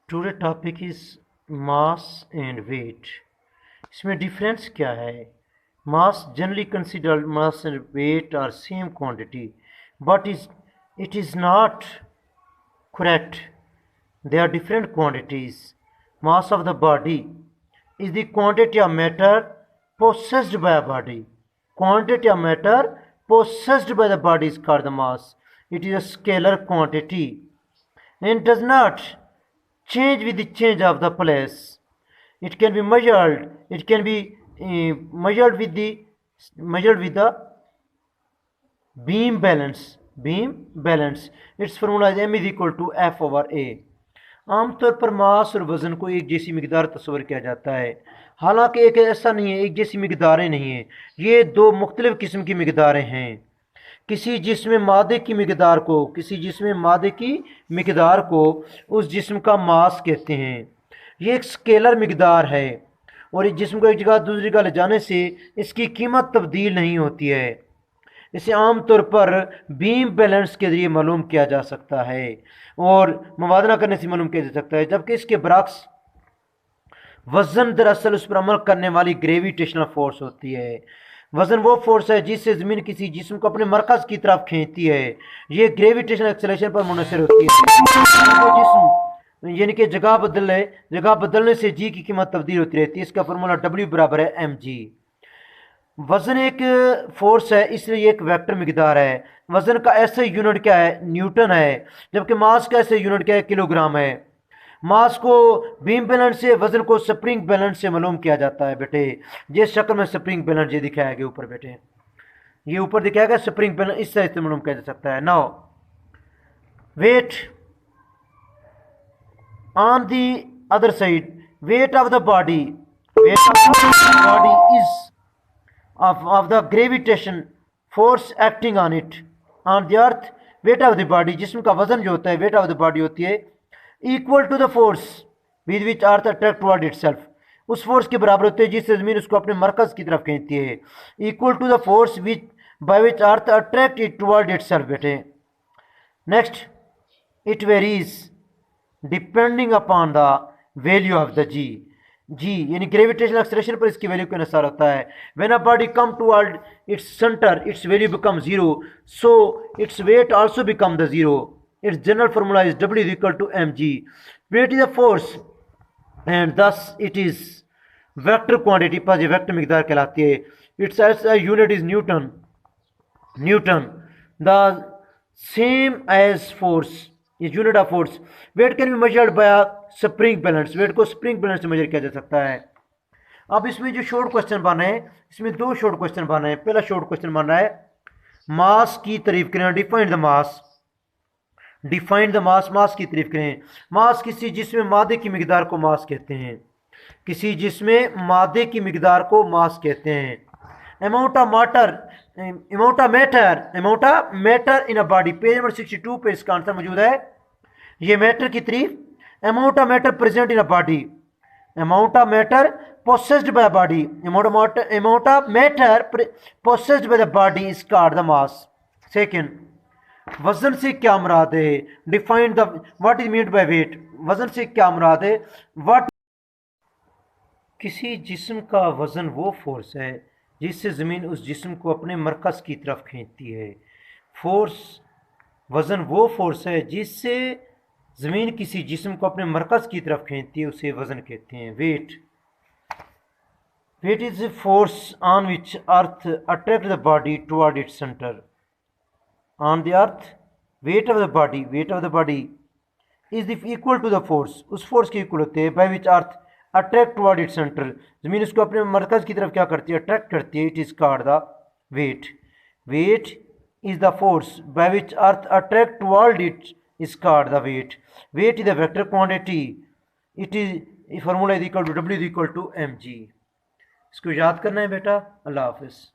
Today topic is mass and weight. इसमें difference क्या है? Mass generally considered mass and weight are same quantity, but is it is not correct. They are different quantities. Mass of the body is the quantity of matter possessed by a body. Quantity of matter possessed by the body is called the mass. It is a scalar quantity and does not change with the change of the place. It can be measured. It can be measured with the beam balance. Its formula is m is equal to f over a. आमतौर पर मास और वज़न को एक जैसी मिकदार तस्वर किया जाता है, हालांकि एक ऐसा नहीं है, एक जैसी मिकदारें नहीं हैं। ये दो मुख्तलिफ किस्म की मिकदारें हैं। किसी जिस्म मादे की मिकदार को उस जिस्म का मास कहते हैं। ये एक स्केलर मिकदार है और इस जिस्म को एक जगह दूसरी जगह ले जाने से इसकी कीमत तब्दील नहीं होती है। इसे आमतौर पर बीम बैलेंस के ज़रिए मालूम किया जा सकता है और मुवाजना करने से मालूम किया जा सकता है, जबकि इसके बरक्स वज़न दरअसल उस पर अमल करने वाली ग्रेविटेशनल फोर्स होती है। वज़न वो फोर्स है जिससे ज़मीन किसी जिस्म को अपने मरकज़ की तरफ खींचती है। ये ग्रेविटेशनल एक्सेलरेशन पर मुनहसर होती है। वो जिस्म यानी कि जगह बदलने से जी की कीमत तब्दील होती रहती है। इसका फार्मूला W बराबर है mg। वज़न एक फोर्स है, इसलिए एक वेक्टर मिकदार है। वज़न का ऐसे यूनिट क्या है? न्यूटन है, जबकि मास का ऐसे यूनिट क्या है? किलोग्राम है। मास को बीम बैलेंस से, वज़न को स्प्रिंग बैलेंस से मालूम किया जाता है। बेटे जिस शक्ल में स्प्रिंग बैलेंस ये दिखाया गया ऊपर, बेटे ये ऊपर दिखाया गया स्प्रिंग बैलेंस, इस तरह से मालूम किया जा सकता है। Now weight on the other side, weight of the body is of the gravitation force acting on it on the earth. weight of the body, जिस्म का वजन जो होता है, weight of the body होती है equal to the force with which earth attract toward itself. उस force के बराबर होती है जिससे ज़मीन उसको अपने मरकज़ की तरफ खींचती है। equal to the force by which earth attract it toward itself. बेटे next, it varies depending upon the value of the जी यानी ग्रेविटेशनल एक्सेलरेशन पर इसकी वैल्यू का इंसार होता है। When a body come toward its centre, its value become zero, so its weight also become the zero. Its general formula is W is equal to mg। Weight is a force and thus it is vector quantity, पर ये vector मिकदार कहलाती है। Its unit is newton the same as force is unit of force. weight can be measured by a spring balance. weight को spring balance से major किया जा सकता है। अब इसमें जो शॉर्ट क्वेश्चन बन रहे हैं, इसमें दो शॉर्ट क्वेश्चन बन रहे हैं। पहला शॉर्ट क्वेश्चन बन रहा है मास की तारीफ करें, डिफाइन द मास। मास की तारीफ करें। मास किसी जिस्म मादे की मिकदार को मास कहते हैं। किसी जिस्म मादे की मिकदार को मास कहते हैं। amount of matter in a body, page number 62 पे इसका आंसर मौजूद है। ये मैटर की तारीफ, amount of matter present in a body, amount of matter possessed by a body, amount of matter possessed by the body is called the mass. Second, वजन से क्या मुराद है? Define the what is meant by weight. वजन से क्या मुराद है? What किसी जिस्म का वजन वो फोर्स है जिससे ज़मीन उस जिस्म को अपने मरकज़ की तरफ खींचती है। वज़न वो फोर्स है जिससे ज़मीन किसी जिस्म को अपने मरकज़ की तरफ खींचती है, उसे वज़न कहते हैं। Weight is a force on which earth attract the body toward its centre. On the earth weight of the body is equal to the force, उस फोर्स के इक्वल होते हैं by which earth attract toward its centre. ज़मीन उसको अपने मरकज़ की तरफ क्या करती है? अट्रैक्ट करती है। It is called the weight is the force by which earth attract toward it is called the weight is the vector quantity. It is formula is equal to W is equal to mg। इसको याद करना है बेटा। अल्लाह हाफिज़।